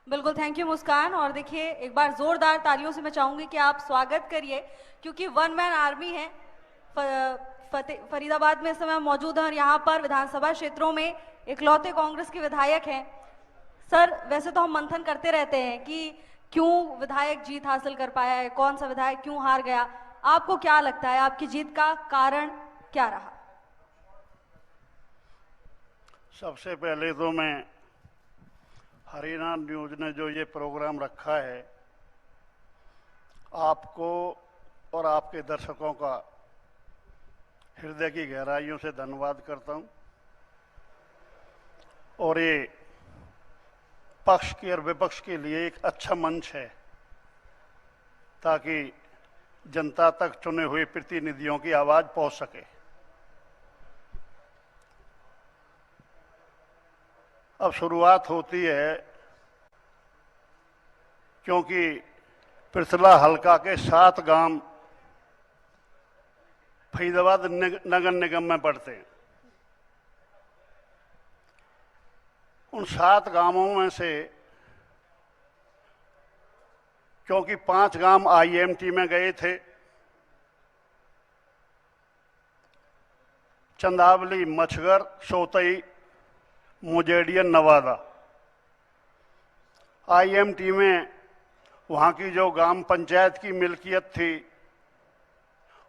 बिल्कुल, thank you मुस्कान। और देखिए, एक बार जोरदार तालियों से मैं चाहूंगी कि आप स्वागत करिए, क्योंकि वन मैन आर्मी है। फरीदाबाद में इस समय मौजूद हैं और यहाँ पर विधानसभा क्षेत्रों में इकलौते कांग्रेस के विधायक हैं। सर, वैसे तो हम मंथन करते रहते हैं कि क्यों विधायक जीत हासिल कर पाया है, कौन सा विधायक क्यों हार गया। आपको क्या लगता है, आपकी जीत का कारण क्या रहा? सबसे पहले तो मैं हरियाणा न्यूज ने जो ये प्रोग्राम रखा है, आपको और आपके दर्शकों का हृदय की गहराइयों से धन्यवाद करता हूं। और ये पक्ष के और विपक्ष के लिए एक अच्छा मंच है, ताकि जनता तक चुने हुए प्रतिनिधियों की आवाज पहुंच सके। अब शुरुआत होती है, क्योंकि पिरसला हलका के 7 गांव फरीदाबाद नगर निगम में पड़ते हैं। उन 7 गांवों में से क्योंकि 5 गांव आईएमटी में गए थे, चंदावली, मछगर, सोतई, मुजेडियन, नवादा। आईएमटी में वहाँ की जो ग्राम पंचायत की मिल्कियत थी,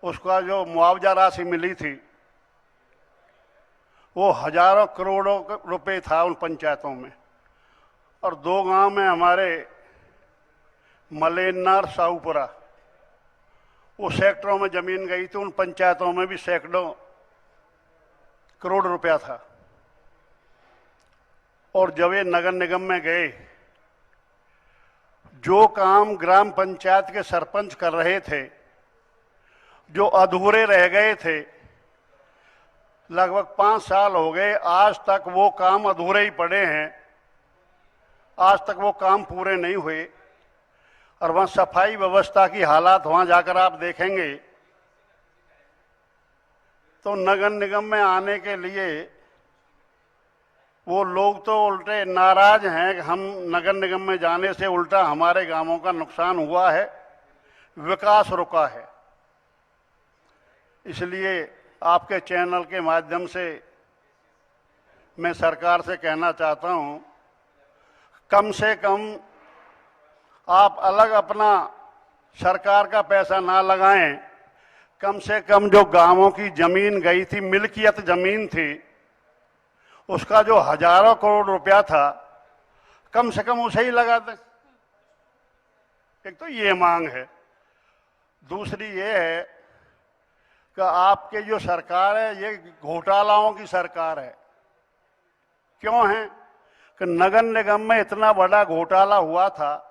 उसका जो मुआवजा राशि मिली थी, वो हजारों करोड़ों रुपए था उन पंचायतों में। और 2 गांव में हमारे मलेनार, साहूपुरा, वो सेक्टरों में जमीन गई थी। उन पंचायतों में भी सैकड़ों करोड़ रुपया था। और जब ये नगर निगम में गए, जो काम ग्राम पंचायत के सरपंच कर रहे थे, जो अधूरे रह गए थे, लगभग 5 साल हो गए, आज तक वो काम अधूरे ही पड़े हैं। आज तक वो काम पूरे नहीं हुए। और वहां सफाई व्यवस्था की हालात वहां जाकर आप देखेंगे तो नगर निगम में आने के लिए वो लोग तो उल्टे नाराज हैं कि हम नगर निगम में जाने से उल्टा हमारे गांवों का नुकसान हुआ है, विकास रुका है। इसलिए आपके चैनल के माध्यम से मैं सरकार से कहना चाहता हूं, कम से कम आप अलग अपना सरकार का पैसा ना लगाएं। कम से कम जो गांवों की जमीन गई थी, मिल्कियत जमीन थी, उसका जो हजारों करोड़ रुपया था, कम से कम उसे ही लगा दें। एक तो ये मांग है। दूसरी ये है कि आपके जो सरकार है, ये घोटालाओं की सरकार है। क्यों है कि नगर निगम में इतना बड़ा घोटाला हुआ था,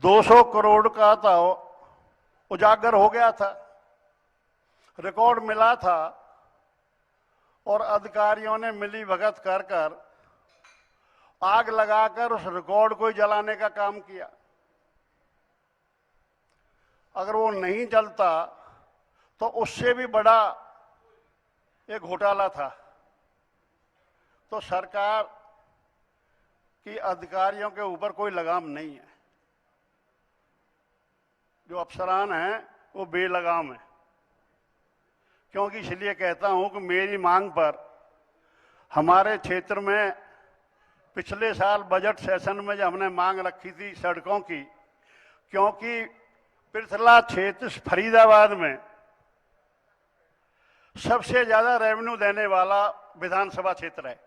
200 करोड़ का था, उजागर हो गया था, रिकॉर्ड मिला था। और अधिकारियों ने मिली भगत कर कर आग लगाकर उस रिकॉर्ड को जलाने का काम किया। अगर वो नहीं जलता तो उससे भी बड़ा एक घोटाला था। तो सरकार की अधिकारियों के ऊपर कोई लगाम नहीं है। जो अफसरान हैं वो बेलगाम है। क्योंकि इसलिए कहता हूं कि मेरी मांग पर हमारे क्षेत्र में पिछले साल बजट सेशन में जब हमने मांग रखी थी सड़कों की, क्योंकि पिरथला क्षेत्र फरीदाबाद में सबसे ज्यादा रेवेन्यू देने वाला विधानसभा क्षेत्र है।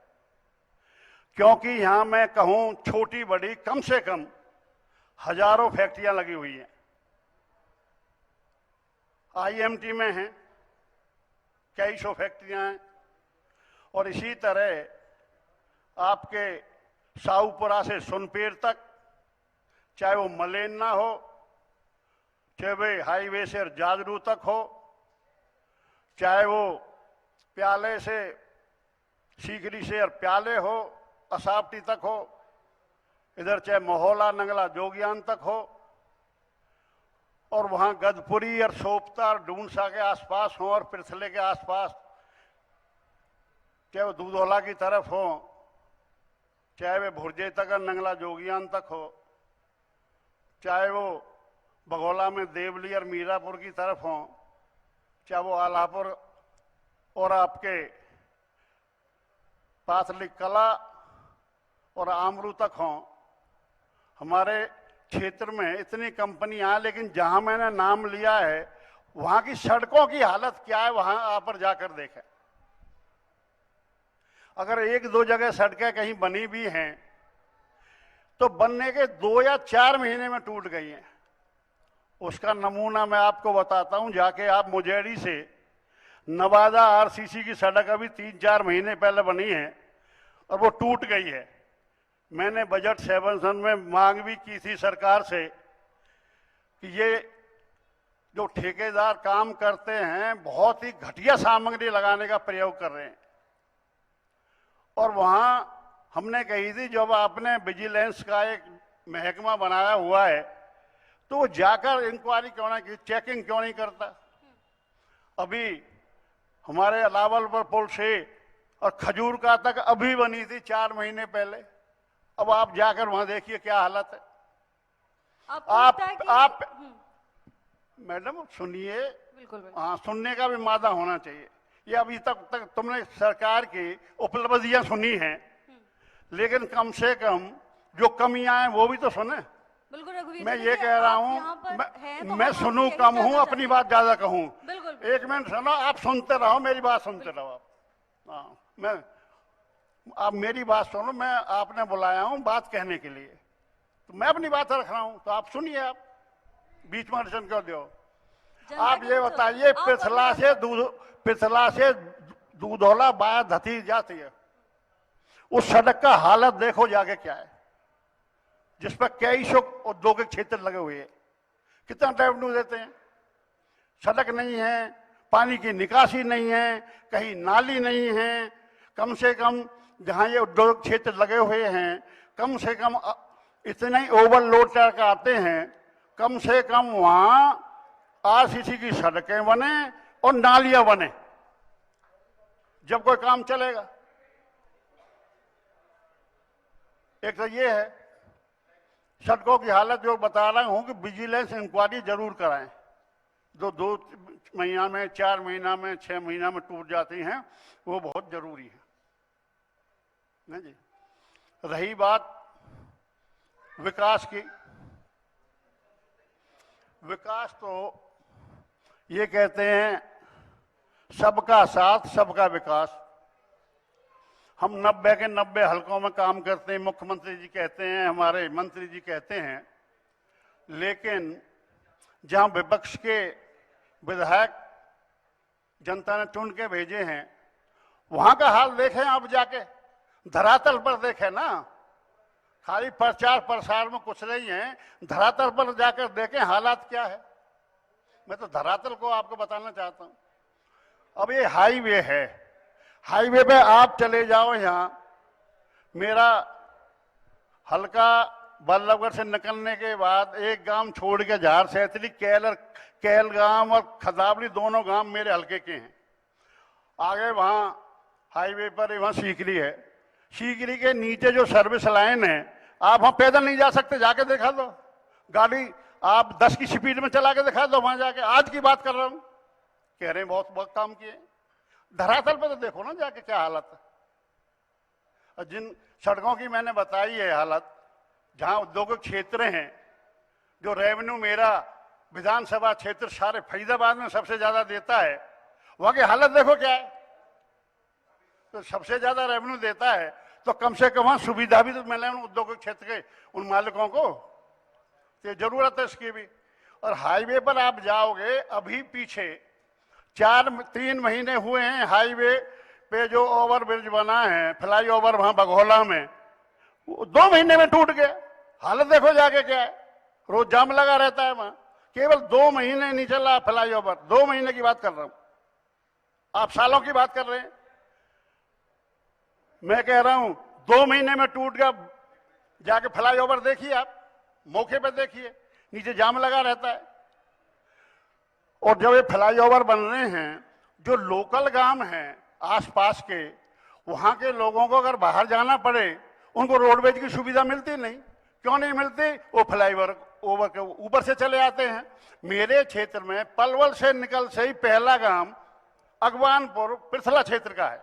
क्योंकि यहां मैं कहूं छोटी बड़ी कम से कम हजारों फैक्ट्रियां लगी हुई हैं। आईएमटी में हैं, कई सौ फैक्ट्रियां हैं। और इसी तरह आपके साहूपुरा से सुनपेर तक, चाहे वो मलेना हो, चाहे वे हाईवे से जादरू तक हो, चाहे वो प्याले से सीकरी से और प्याले हो, असापटी तक हो, इधर चाहे मोहला, नंगला, जोगियान तक हो, और वहां गदपुरी और सोपता और डूंसा के आसपास हो, और पिरथले के आसपास, चाहे वो दूधौला की तरफ हो, चाहे वे भुरजे तक और नंगला जोगियान तक हो, चाहे वो बघौला में देवली और मीरापुर की तरफ हो, चाहे वो आलापुर और आपके पाथली कला और आमरू तक हो। हमारे क्षेत्र में इतनी कंपनियां हैं, लेकिन जहां मैंने नाम लिया है वहां की सड़कों की हालत क्या है वहां आप पर जाकर देखें। अगर एक दो जगह सड़कें कहीं बनी भी हैं तो बनने के 2 या 4 महीने में टूट गई हैं। उसका नमूना मैं आपको बताता हूं, जाके आप मुजेड़ी से नवादा आरसीसी की सड़क अभी 3-4 महीने पहले बनी है और वो टूट गई है। मैंने बजट सेशन में मांग भी की थी सरकार से कि ये जो ठेकेदार काम करते हैं बहुत ही घटिया सामग्री लगाने का प्रयोग कर रहे हैं। और वहां हमने कही थी जब आपने विजिलेंस का एक महकमा बनाया हुआ है तो वो जाकर इंक्वायरी क्यों नहीं की, चेकिंग क्यों नहीं करता। अभी हमारे अलावलपुर पुल से और खजूर का तक अभी बनी थी 4 महीने पहले। अब आप जाकर वहां देखिए क्या हालत है। आप मैडम सुनिए, बिल्कुल। हाँ, सुनने का भी मादा होना चाहिए। ये अभी तक तुमने सरकार की उपलब्धियां सुनी हैं, लेकिन कम से कम जो कमियां हैं वो भी तो सुने। बिल्कुल रघुवीर, मैं ये कह रहा हूं, मैं सुनूं कम हूं, अपनी बात ज्यादा कहूं। बिल्कुल। एक मिनट सुनो, आप सुनते रहो, मेरी बात सुनते रहो आप। हाँ, आप मेरी बात सुनो, मैं आपने बुलाया हूं बात कहने के लिए, तो मैं अपनी बात रख रहा हूं, तो आप सुनिए। आप बीच में अड़चन क्यों दो। आप ये बताइए, पिछला से दूधौला बाया धती जाती है, उस सड़क का हालत देखो जाके क्या है, जिस पर कई सौ औद्योगिक क्षेत्र लगे हुए हैं। कितना रेवेन्यू देते हैं। सड़क नहीं है, पानी की निकासी नहीं है, कहीं नाली नहीं है। कम से कम जहां ये उद्योग क्षेत्र लगे हुए हैं, कम से कम इतने ही ओवरलोड ट्रक आते हैं, कम से कम वहां आरसीसी की सड़कें बने और नालियां बने, जब कोई काम चलेगा। एक तो ये है सड़कों की हालत जो बता रहा हूं कि विजिलेंस इंक्वायरी जरूर कराएं। जो 2 महीना में, 4 महीना में, 6 महीना में टूट जाती हैं, वो बहुत जरूरी है ना जी। रही बात विकास की, विकास तो ये कहते हैं सबका साथ सबका विकास। हम 90 के 90 हलकों में काम करते हैं, मुख्यमंत्री जी कहते हैं, हमारे मंत्री जी कहते हैं, लेकिन जहां विपक्ष के विधायक जनता ने चुन के भेजे हैं वहां का हाल देखें आप जाके, धरातल पर देखें ना। खाली प्रचार प्रसार में कुछ नहीं है, धरातल पर जाकर देखें हालात क्या है। मैं तो धरातल को आपको बताना चाहता हूं। अब ये हाईवे है, हाईवे पे आप चले जाओ, यहां मेरा हल्का बल्लभगढ़ से निकलने के बाद एक गांव छोड़ के झार सैतली कैल गांव और खदावली दोनों गांव मेरे हल्के के हैं। आगे वहां हाईवे पर वहां सीकरी है, सीकरी के नीचे जो सर्विस लाइन है, आप वहां पैदल नहीं जा सकते, जाके दिखा दो। गाड़ी आप 10 की स्पीड में चला के दिखा दो वहां जाके। आज की बात कर रहा हूं, कह रहे हैं बहुत बहुत काम किए। धरातल पर तो देखो ना जाके क्या हालत है। और जिन सड़कों की मैंने बताई है हालत, जहां औद्योगिक क्षेत्र हैं, जो रेवेन्यू मेरा विधानसभा क्षेत्र सारे फरीदाबाद में सबसे ज्यादा देता है, वहां की हालत देखो क्या है। तो सबसे ज्यादा रेवेन्यू देता है तो कम से कम वहां सुविधा भी तो मिले उन औद्योगिक क्षेत्र के उन मालिकों को, तो जरूरत है इसकी भी। और हाईवे पर आप जाओगे, अभी पीछे 3 महीने हुए हैं हाईवे पे जो ओवरब्रिज बना है, फ्लाई ओवर वहां बघौला में, 2 महीने में टूट गया। हालत देखो जाके क्या है, रोज जाम लगा रहता है वहां। केवल 2 महीने नहीं चला फ्लाई ओवर, 2 महीने की बात कर रहा हूं, आप सालों की बात कर रहे हैं। मैं कह रहा हूं 2 महीने में टूट गया। जाके फ्लाई ओवर देखिए आप, मौके पर देखिए, नीचे जाम लगा रहता है। और जब ये फ्लाई ओवर बन रहे हैं, जो लोकल गांव हैं आसपास के, वहां के लोगों को अगर बाहर जाना पड़े, उनको रोडवेज की सुविधा मिलती नहीं। क्यों नहीं मिलती? वो फ्लाईओवर ओवर के ऊपर से चले आते हैं। मेरे क्षेत्र में पलवल से निकल से ही पहला गांव अगवानपुर पृथला क्षेत्र का है,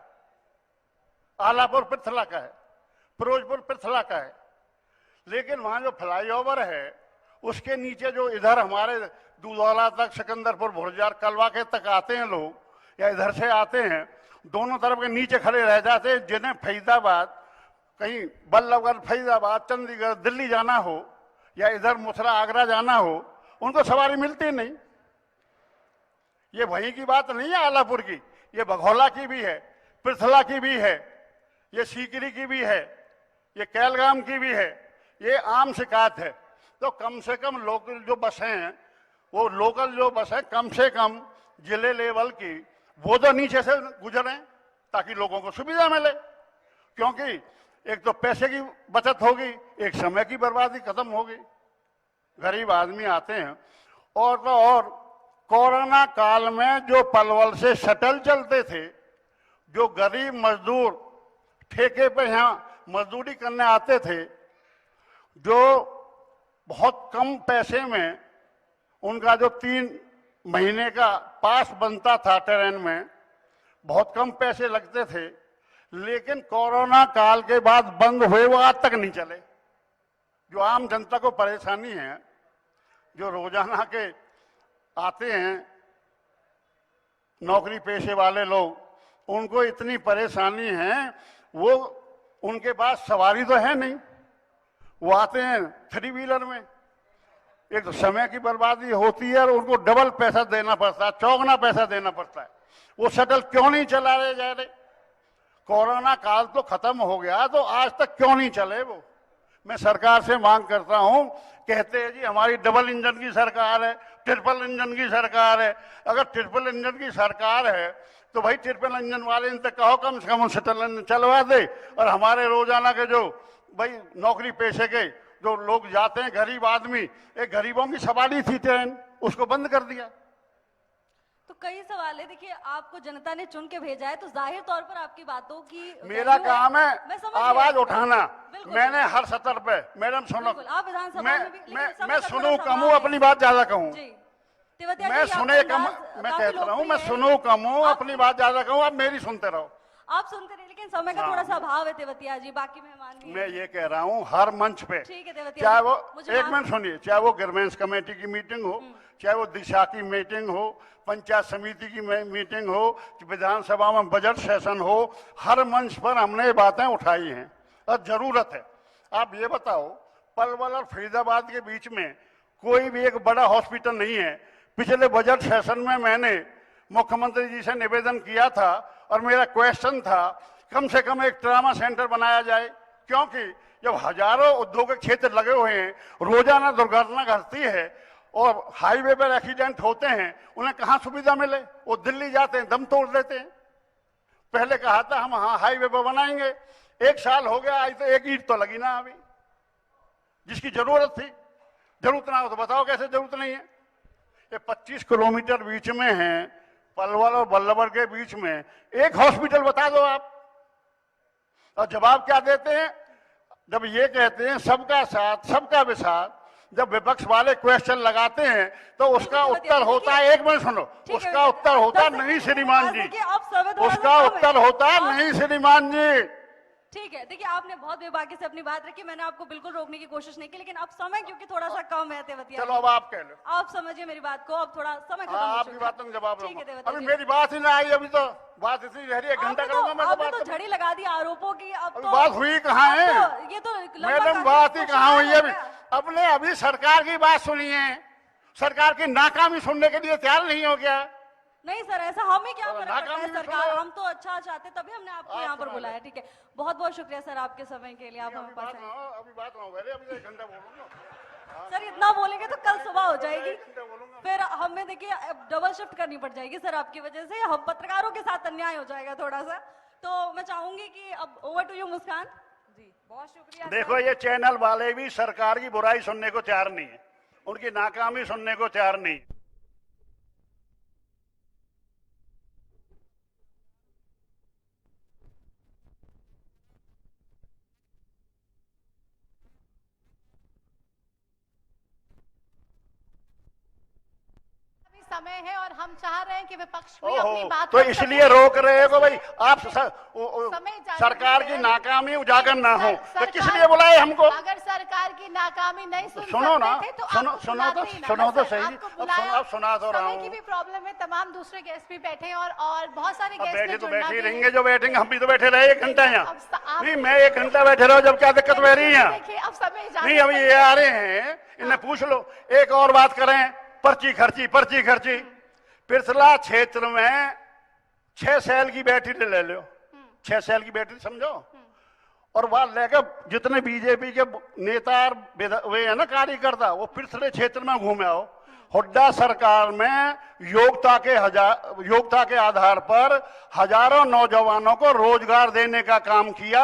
आलापुर पृथला का है, फिरोजपुर पृथला का है। लेकिन वहां जो फ्लाईओवर है उसके नीचे जो इधर हमारे दूधौला तक, सिकंदरपुर, भुरजार, कलवा के तक आते हैं लोग, या इधर से आते हैं, दोनों तरफ के नीचे खड़े रह जाते हैं। जिन्हें फरीदाबाद, कहीं बल्लभगढ़, फरीदाबाद, चंडीगढ़, दिल्ली जाना हो, या इधर मथुरा, आगरा जाना हो, उनको सवारी मिलती नहीं। ये वहीं की बात नहीं है आलापुर की, ये बघौला की भी है, पृथला की भी है, ये सीकरी की भी है, ये कैलगाम की भी है। ये आम शिकायत है। तो कम से कम लोकल जो बसें हैं, वो लोकल जो बस है कम से कम जिले लेवल की, वो तो नीचे से गुजरें ताकि लोगों को सुविधा मिले। क्योंकि एक तो पैसे की बचत होगी, एक समय की बर्बादी खत्म होगी। गरीब आदमी आते हैं। और तो और कोरोना काल में जो पलवल से शटल चलते थे, जो गरीब मजदूर ठेके पे यहाँ मजदूरी करने आते थे, जो बहुत कम पैसे में उनका जो 3 महीने का पास बनता था ट्रेन में, बहुत कम पैसे लगते थे। लेकिन कोरोना काल के बाद बंद हुए, वो आज तक नहीं चले। जो आम जनता को परेशानी है, जो रोजाना के आते हैं नौकरी पेशे वाले लोग, उनको इतनी परेशानी है। वो उनके पास सवारी तो है नहीं, वो आते हैं 3 व्हीलर में। एक तो समय की बर्बादी होती है और उनको डबल पैसा देना पड़ता है, चौगुना पैसा देना पड़ता है। वो शटल क्यों नहीं चला रहे जा रहे? कोरोना काल तो खत्म हो गया, तो आज तक क्यों नहीं चले वो? मैं सरकार से मांग करता हूं। कहते हैं जी हमारी डबल इंजन की सरकार है, ट्रिपल इंजन की सरकार है। अगर ट्रिपल इंजन की सरकार है तो भाई ट्रिपल इंजन वाले इनसे कहो कम से कम शटल इंजन चलवा दे। और हमारे रोजाना के जो भाई नौकरी पेशे के जो लोग जाते हैं, गरीब आदमी, एक गरीबों की सवारी थी ट्रेन, उसको बंद कर दिया। तो कई सवाल है। देखिए, आपको जनता ने चुन के भेजा है, तो जाहिर तौर पर आपकी बातों की मेरा काम है मैं समझ गई। आवाज उठाना। बिल्कुल। मैंने हर सतर पे, मैडम सुनो, बिल्कुल, आप विधानसभा में भी, लेकिन समय मैं का सुनू थोड़ा कम सा हूँ, अभाव अपनी है। बात ज्यादा कहूँ। जी, तिवातिया मैं जी, सुने आपका कम, अंदाज मैं काफी कहता रहा हूँ, मैं लोकप्रिय है। सुनू कम हूँ, आप- अपनी बात ज्यादा कहूँ, आप मेरी सुनते रहो। आप सुनते रहिए, लेकिन समय का थोड़ा सा अभाव है तिवातिया जी, बाकी मेहमान भी मैं हैं। ये कह रहा हूँ हर मंच पे, ठीक है तिवातिया चाहे जी, वो मुझे एक माफ- मिनट सुनिए, चाहे वो ग्रामीण कमेटी की मीटिंग हो, चाहे वो दिशा की मीटिंग हो, पंचायत समिति की मीटिंग हो, विधानसभा में बजट सेशन हो, हर मंच पर हमने ये बातें उठाई हैं और जरूरत है। आप ये बताओ, पलवल और फरीदाबाद के बीच में कोई भी एक बड़ा हॉस्पिटल नहीं है। पिछले बजट सेशन में मैंने मुख्यमंत्री जी से निवेदन किया था और मेरा क्वेश्चन था कम से कम एक ट्रामा सेंटर बनाया जाए। क्योंकि जब हजारों औद्योगिक क्षेत्र लगे हुए हैं, रोजाना दुर्घटना घटती है और हाईवे पर एक्सीडेंट होते हैं, उन्हें कहाँ सुविधा मिले? वो दिल्ली जाते हैं, दम तोड़ देते हैं। पहले कहा था हम हाँ हाईवे पर बनाएंगे, 1 साल हो गया, आज तो एक ईंट तो लगी ना अभी, जिसकी जरूरत थी। जरूरत ना हो तो बताओ कैसे जरूरत नहीं है? ये 25 किलोमीटर बीच में है, पलवल और बल्लभगढ़ के बीच में एक हॉस्पिटल बता दो आप। और जवाब क्या देते हैं? जब ये कहते हैं सबका साथ सबका विकास, जब विपक्ष वाले क्वेश्चन लगाते हैं तो उसका उत्तर होता है, एक मिनट सुनो, उसका उत्तर होता नहीं श्रीमान जी, उसका उत्तर होता नहीं श्रीमान जी। ठीक है, देखिए आपने बहुत बेबाकी से अपनी बात रखी, मैंने आपको बिल्कुल रोकने की कोशिश नहीं की, लेकिन अब समय क्योंकि थोड़ा सा कम है तिवातिया, चलो अब आप कह लो, आप समझिए मेरी बात को, अब थोड़ा समय खत्म हो आपकी चुका है। बातों का जवाब ठीक है दूंगा। तिवातिया अभी जी। मेरी बात ही ना आई, अभी तो बात इतनी रह रही है, 1 घंटा करूंगा मैं तो आपने बात। तो झड़ी लगा दी आरोपों की, अब अभी तो बात हुई कहाँ अब है? तो ये तो लंबा मैडम काफी बात ही कहाँ हुई है? अभी क्या? अपने अभी सरकार की बात सुनी है, सरकार की नाकामी सुनने के लिए तैयार नहीं हो गया। नहीं सर, ऐसा हमें क्या और फर्क पड़ता है? नाकामी भी सरकार, सुनो। हम तो अच्छा चाहते तभी हमने आपको आप यहाँ पर सुना बुलाया। ठीक है, बहुत बहुत शुक्रिया सर आपके समय के लिए, आप हमारे पास आए। अभी बात ना हो, अभी तो 1 घंटा बोलूंगा। सर इतना बोलेंगे तो कल सुबह हो जाएगी, 1 घंटा बोलूंगा। फिर हमें देखिए अब डबल शिफ्ट करनी पड़ जाएगी सर आपकी वजह से, हम पत्रकारों के साथ अन्याय हो जाएगा थोड़ा सा। तो मैं चाहूंगी कि अब ओवर टू यू मुस्कान जी। बहुत शुक्रिया। देखो ये चैनल वाले भी सरकार की बुराई सुनने को तैयार नहीं है, उनकी नाकामी सुनने को तैयार नहीं है। हैं और हम चाह रहे हैं कि विपक्ष भी ओहो, अपनी बात तो रख इसलिए सके। रोक रहे हो भाई आप समय जाने सरकार की दीजिए। नाकामी उजागर ना हो तो सरकार- किस लिए बुलाए हमको? अगर सरकार की नाकामी नहीं सुनो ना, सकते थे तो सुनो आपको सुनो तो बुलाते ही ना, सुनो तो सर, सही। आपको अब बुलाया। अब सुना तो रहा समय की हूँ। भी प्रॉब्लम है, तमाम दूसरे गेस्ट भी बैठे हैं और बहुत सारे अब गेस्ट बैठे ने तो जुड़ना बैठे ही भी है। रहेंगे जो बैठेंगे, हम भी तो बैठे रहे 1 घंटा यहाँ। अब आप- नहीं मैं 1 घंटा बैठे रहो, जब क्या दिक्कत बह रही है? देखिए अब समय जाने नहीं अभी ये आ रहे हैं, इन्हें पूछ लो। एक और बात करें, पर्ची खर्ची पर्ची खर्ची। पिछला क्षेत्र में 6 सेल की बैटरी ले लो, 6 सेल की बैटरी समझो, और वहां लेकर जितने बीजेपी के नेता और वे है ना कार्यकर्ता, वो पिछले क्षेत्र में घूमे आओ। हुड्डा सरकार में योग्यता के आधार पर हजारों नौजवानों को रोजगार देने का काम किया।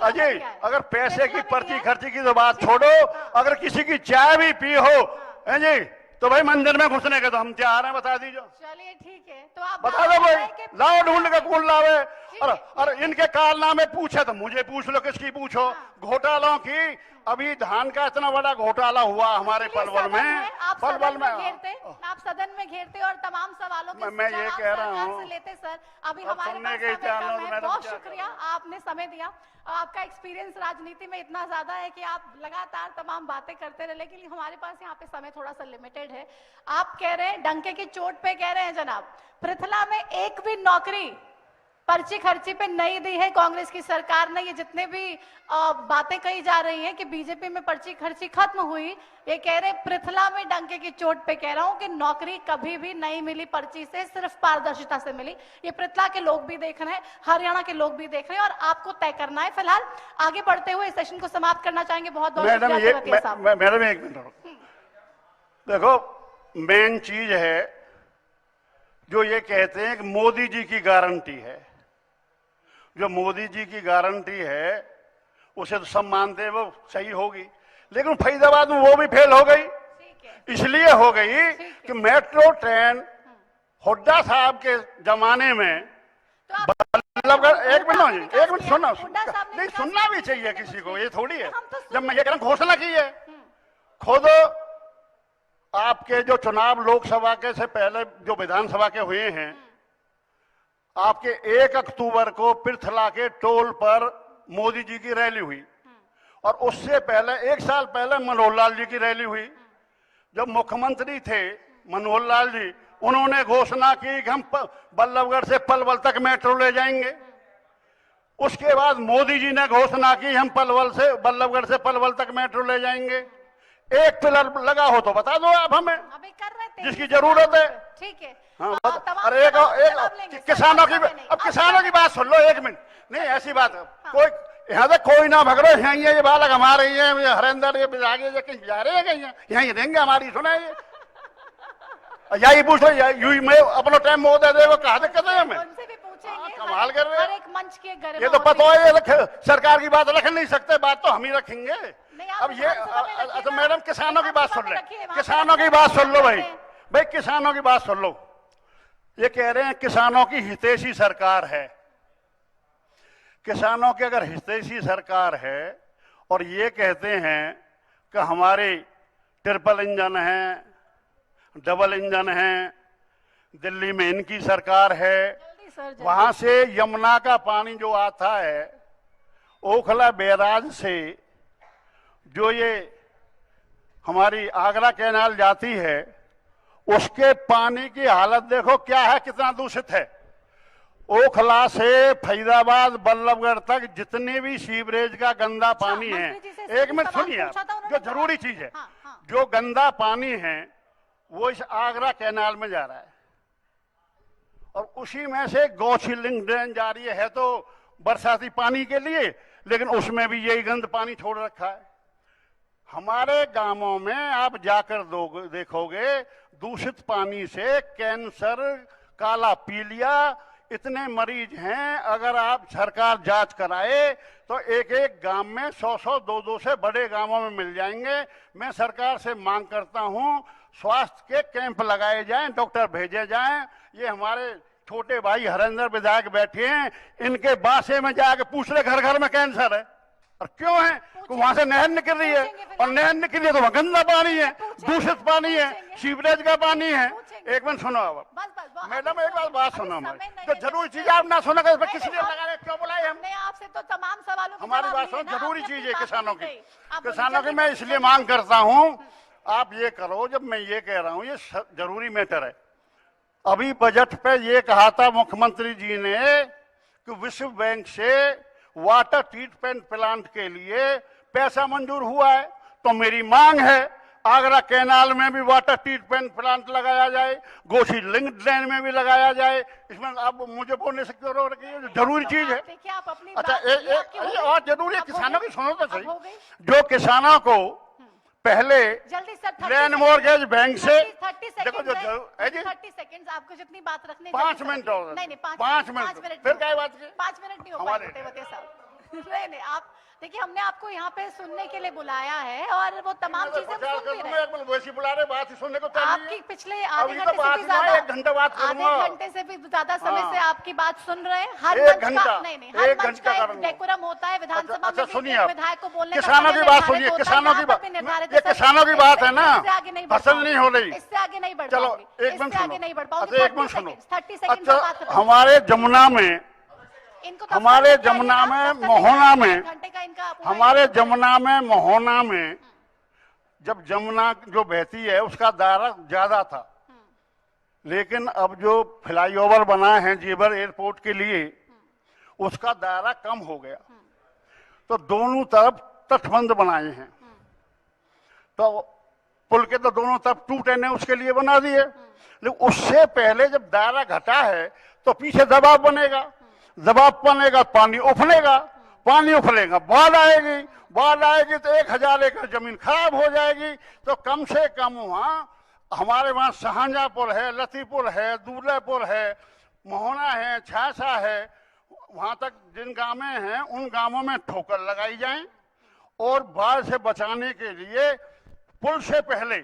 अजय अगर पैसे की पर्ची खर्ची की तो बात छोड़ो, अगर किसी की चाय भी पी हो जी तो भाई मंदिर में घुसने के तो हम तैयार हैं, बता दीजिए। चलिए ठीक है, तो आप बता दो भाई, लाओ ढूंढ के कौन लावे। और इनके कारनामे पूछे तो मुझे पूछ लो, किसकी पूछो? घोटालों की। अभी धान का इतना बड़ा घोटाला हुआ हमारे पलवल में, पलवल में आप सदन में घेरते और तमाम सवालों के मैं ये जवाब कह रहा सरकार हूं। से लेते। सर अभी अब हमारे सुनने पास के ही समय तैयार कम हो तो है। मैडम बहुत क्या शुक्रिया, आपने समय दिया। आपका एक्सपीरियंस राजनीति में इतना ज्यादा है कि आप लगातार तमाम बातें करते रहे, लेकिन हमारे पास यहाँ पे समय थोड़ा सा लिमिटेड है। आप कह रहे हैं, डंके की चोट पे कह रहे हैं जनाब, पृथला में एक भी नौकरी पर्ची खर्ची पे नहीं दी है कांग्रेस की सरकार ने। ये जितने भी बातें कही जा रही हैं कि बीजेपी में पर्ची खर्ची खत्म हुई, ये कह रहे पृथला में डंके की चोट पे कह रहा हूं कि नौकरी कभी भी नहीं मिली पर्ची से, सिर्फ पारदर्शिता से मिली। ये पृथला के लोग भी देख रहे हैं, हरियाणा के लोग भी देख रहे हैं और आपको तय करना है। फिलहाल आगे बढ़ते हुए इस सेशन को समाप्त करना चाहेंगे। बहुत बहुत मैडम शुक्रिया तेवतिया साहब। मैडम 1 मिनट देखो, मेन चीज है जो ये कहते हैं कि मोदी जी की गारंटी है। जो मोदी जी की गारंटी है उसे तो सब मानते हैं, वो सही होगी, लेकिन फरीदाबाद में वो भी फेल हो गई। इसलिए हो गई कि मेट्रो ट्रेन हुड्डा साहब के जमाने में मतलब 1 मिनट सुनो, नहीं सुनना भी चाहिए किसी को, ये थोड़ी है। जब मैं ये कह रहा हूं घोषणा की है, खुद आपके जो चुनाव लोकसभा के से पहले जो विधानसभा के हुए हैं, आपके 1 अक्टूबर को पृथला के टोल पर मोदी जी की रैली हुई और उससे पहले 1 साल पहले मनोहर लाल जी की रैली हुई। जब मुख्यमंत्री थे मनोहर लाल जी, उन्होंने घोषणा की कि हम बल्लभगढ़ से पलवल तक मेट्रो ले जाएंगे। उसके बाद मोदी जी ने घोषणा की हम बल्लभगढ़ से पलवल तक मेट्रो ले जाएंगे। एक पिलर लगा हो तो बता दो आप हमें, अभी कर रहे थे जिसकी जरूरत है। ठीक है। हाँ, तमाम अरे एक जवाब लेंगे। किसानों की, अब किसानों की बात सुन लो 1 मिनट। नहीं ऐसी बात है, कोई यहाँ से कोई ना भग रहे हैं, ये बालक हमारे ही है, ये हरेंद्र ये आगे कहीं जा रहे हैं, कहीं यहीं रहेंगे हमारी, सुना ये यही पूछ लो, यही मैं अपना टाइम मोदी देखो, कहा दिक्कत है हमें? उनसे भी पूछेंगे। कमाल कर रहे हर एक मंच की गरिमा ये तो पता है, ये सरकार की बात रख नहीं सकते, बात तो हम ही रखेंगे। अब ये अच्छा मैडम किसानों की बात सुन ले, किसानों की बात सुन लो भाई किसानों की बात सुन लो। ये कह रहे हैं किसानों की हितैषी सरकार है। किसानों की अगर हितैषी सरकार है और ये कहते हैं कि हमारी ट्रिपल इंजन है, डबल इंजन है, दिल्ली में इनकी सरकार है, वहां से यमुना का पानी जो आता है ओखला बैराज से, जो ये हमारी आगरा कैनाल जाती है, उसके पानी की हालत देखो क्या है, कितना दूषित है। ओखला से फरीदाबाद बल्लभगढ़ तक जितने भी सीवरेज का गंदा पानी है, 1 मिनट सुनिए आप, जो जरूरी चीज है, जो गंदा पानी है वो इस आगरा कैनाल में जा रहा है और उसी में से गौछी लिंक ड्रेन जा रही है तो बरसाती पानी के लिए, लेकिन उसमें भी यही गंद पानी छोड़ रखा है। हमारे गांवों में आप जाकर देखोगे दूषित पानी से कैंसर, काला पीलिया, इतने मरीज हैं। अगर आप सरकार जांच कराए तो एक एक गांव में 100-100, 200 से बड़े गांवों में मिल जाएंगे। मैं सरकार से मांग करता हूं स्वास्थ्य के कैंप लगाए जाएं, डॉक्टर भेजे जाएं। ये हमारे छोटे भाई हरेंद्र विधायक बैठे हैं, इनके बासे में जाके पूछ रहे घर घर में कैंसर है और क्यों है? तो वहां से नहर निकल रही है और नहर निकल रही है तो वहां गंदा पानी है, दूषित पानी है, सीवरेज का पानी है। देंगे। एक मिनट सुनो अब बस मैडम, एक बात सुनो अभी हमारी, समय जो नहीं है। जरूरी चीज आप ना सुनो किस नहीं, लिए लगा रहे, क्यों बुलाए हम? हमने आपसे तो तमाम सवालों के हमारी जवाब बात लिए सुनो, ना, जरूरी आपने चीज अपनी है बात किसानों नहीं की, कही। आप बोलिए, किसानों की जल्दी मैं बोलिए, इसलिए जल्दी मांग बोलिए। करता हूं, आप ये करो, जब मैं ये कह रहा हूं ये जरूरी मैटर है। अभी बजट पे ये कहा था मुख्यमंत्री जी ने कि विश्व बैंक से वाटर ट्रीटमेंट प्लांट के लिए पैसा मंजूर हुआ है, तो मेरी मांग है आगरा कैनाल में भी वाटर ट्रीटमेंट प्लांट लगाया जाए, गोशी लिंक ड्रेन में भी लगाया जाए। इसमें आप मुझे बोलने से क्यों रोक रही है? जरूरी चीज है। देखिए, आप अपनी अच्छा, बात- ये आपकी हो गई? और जरूरी है, अब हो किसानों गई? की सुनो तो अब सही। हो गई? जो किसानों को पहले जल्दी sir, 30 land second. Mortgage bank से 30 देखो जो है जी 30 सेकंड आपको जितनी बात रखनी है, 5 जल्दी मिनट रखिए। और नहीं 5 मिनट फिर क्या बात की? 5 मिनट नहीं हो हमारे- पाएंगे तेवतिया साहब। नहीं आप देखिए, हमने आपको यहाँ पे सुनने के लिए बुलाया है और वो तमाम चीजें हम सुन भी रहे हैं। वैसी बुला रहे, बात ही सुनने को तैयार नहीं आपकी है। पिछले आधे अभी तो घंटे से बात भी ही ना, ज्यादा 1 घंटा बात करूंगा। आधे घंटे से भी ज्यादा समय हाँ। से आपकी बात सुन रहे हैं। हर 1 मंच का घंटा, नहीं हर 1 मंच का घंटा एक करूंगा। डेकोरम होता है विधानसभा में अच्छा भी, सुनिए एक आप, विधायक को बोलने का किसानों समय की बात निर्धारित सुनिए, होता है, किसानों की यहाँ पर बात, भी निर्धारित ये है सर। किसानों की बात है ना, इससे आगे नहीं बढ़ फसल नहीं हो पाऊंगी। रही। इससे आगे नहीं बढ़ चलो पाऊंगी। एक मिनट इससे सुनो। आगे नहीं बढ़ पाऊंगी। अच्छा एक मिनट सुनो। 30 सेकंड अच्छा, का बात खत्म। हमारे जमुना में, इनको दफ्तर हमारे लेके आइए जमुना ना, में, दफ्तर मोहना लेके आइए, में, 1 घंटे का इनका पूरा हमारे इंतजार करें। जमुना में, मोहना में जब जमुना जो बहती है उसका दायरा ज्यादा था, लेकिन अब जो फ्लाईओवर बना है जेवर एयरपोर्ट के लिए उसका दायरा कम हो गया, तो दोनों तरफ तटबंध बनाए हैं। तो पुल के तो दोनों तरफ टूटे ने उसके लिए बना दिए, लेकिन उससे पहले जब दायरा घटा है तो पीछे दबाव बनेगा, दबाव बनेगा, पानी उफलेगा, पानी उफलेगा, बाढ़ आएगी तो 1000 एकड़ जमीन खराब हो जाएगी। तो कम से कम वहाँ हमारे वहाँ शाहजहांपुर है, लतीपुर है, दूल्हेपुर है, मोहना है, छाछा है, वहां तक जिन गांवें हैं उन गांवों में ठोकर लगाई जाए और बाढ़ से बचाने के लिए पुल से पहले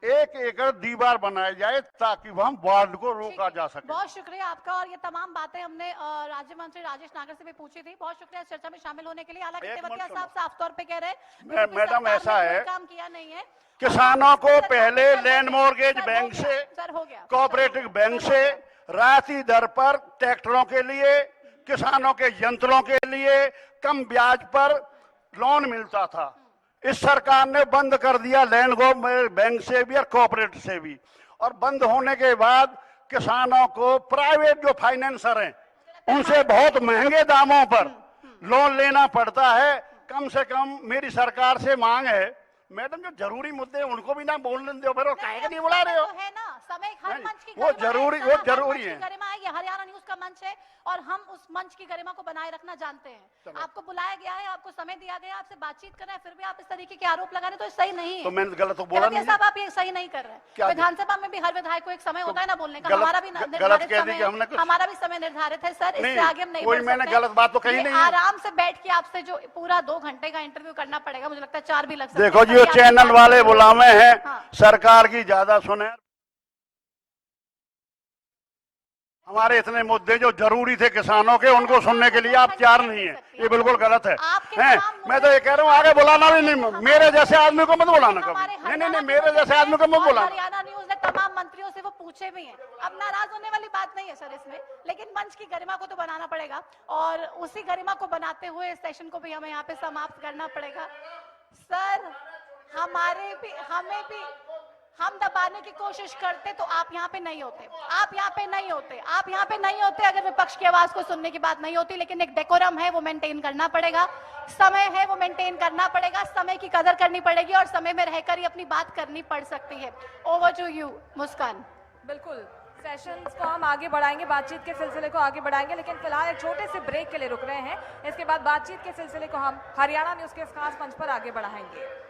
1 एकड़ दीवार बनाई जाए ताकि वहां बाढ़ को रोका जा सके। बहुत शुक्रिया आपका। और ये तमाम बातें हमने राज्य मंत्री राजेश नागर से भी पूछी थी। बहुत शुक्रिया इस चर्चा में शामिल होने के लिए। हालांकि एक तेवतिया मिनट साहब साफ तौर पे कह रहे हैं मैडम, सरकार ऐसा ने कोई है, काम किया नहीं है। किसानों को सर, पहले sir, land mortgage sir, bank हो से, गया, सर हो गया, कोऑपरेटिव सर, बैंक सर, से हो गया। राशि दर पर ट्रैक्टरों के लिए, किसानों के यंत्रों के लिए कम ब्याज पर लोन मिलता था। इस सरकार ने बंद कर दिया लैंड बैंक से भी और कोऑपरेटिव से भी, और बंद होने के बाद किसानों को प्राइवेट जो फाइनेंसर हैं उनसे बहुत महंगे दामों पर लोन लेना पड़ता है। कम से कम मेरी सरकार से मांग है, मैडम जो जरूरी मुद्दे हैं उनको भी ना बोलने दो, फिर काहे के नहीं बुला रहे हो? तो है ना, समय हर नहीं, मंच की वो गरिमा है, जरूरी- सर, वो हर जरूरी मंच की है। गरिमा है। ये हरियाणा न्यूज का मंच है और हम उस मंच की गरिमा को बनाए रखना जानते हैं। आपको बुलाया गया है, आपको समय दिया गया, आपसे बातचीत करना है, फिर भी आप इस तरीके के आरोप लगा रहे हैं, तो ये सही नहीं है। तो मैंने गलत तो बोला नहीं है। साहब, आप ये सही नहीं कर रहे क्या हैं। विधानसभा में भी हर विधायक को एक समय होता है ना बोलने का, गलत- हमारा भी गलत निर्धारित कह दी समय कि हमने है, कुछ- हमारा भी समय निर्धारित है सर। इससे नहीं, आगे हम नहीं कोई बढ़ मैंने सकते हैं। गलत बात तो कही ये नहीं है। आराम से बैठ के आपसे जो पूरा 2 घंटे का इंटरव्यू करना पड़ेगा, मुझे लगता है 4 भी लग सकते हैं। देखो जी, वो तभी आप चैनल बात वाले करोगे। बुलावे हैं, हाँ। सरकार की ज्यादा सुने। हमारे इतने मुद्दे जो जरूरी थे किसानों के, उनको सुनने के लिए आप तैयार नहीं है, ये बिल्कुल गलत है। हैं? मैं तो ये कह रहा हूँ आगे बुलाना भी नहीं, मेरे जैसे आदमी को मत बुलाना कभी। नहीं, मेरे जैसे आदमी को मत बुलाना। हरियाणा न्यूज ने तमाम मंत्रियों से वो पूछे भी हैं। अब नाराज होने वाली बात नहीं है सर इसमें, लेकिन मंच की गरिमा को तो बनाना पड़ेगा और उसी गरिमा को बनाते हुए इस सेशन को भी हमें यहाँ पे समाप्त करना पड़ेगा। सर, हमें भी हम दबाने की कोशिश करते तो आप यहाँ पे नहीं होते, आप यहाँ पे नहीं होते अगर विपक्ष की आवाज को सुनने की बात नहीं होती। लेकिन एक डेकोरम है, वो मेंटेन करना पड़ेगा, समय है वो मेंटेन करना पड़ेगा, समय की कदर करनी पड़ेगी और समय में रहकर ही अपनी बात करनी पड़ सकती है। ओवर टू यू मुस्कान। बिल्कुल, सेशंस को हम आगे बढ़ाएंगे, बातचीत के सिलसिले को आगे बढ़ाएंगे, लेकिन फिलहाल एक छोटे से ब्रेक के लिए रुक रहे हैं। इसके बाद बातचीत के सिलसिले को हम हरियाणा न्यूज के इस खास मंच पर आगे बढ़ाएंगे।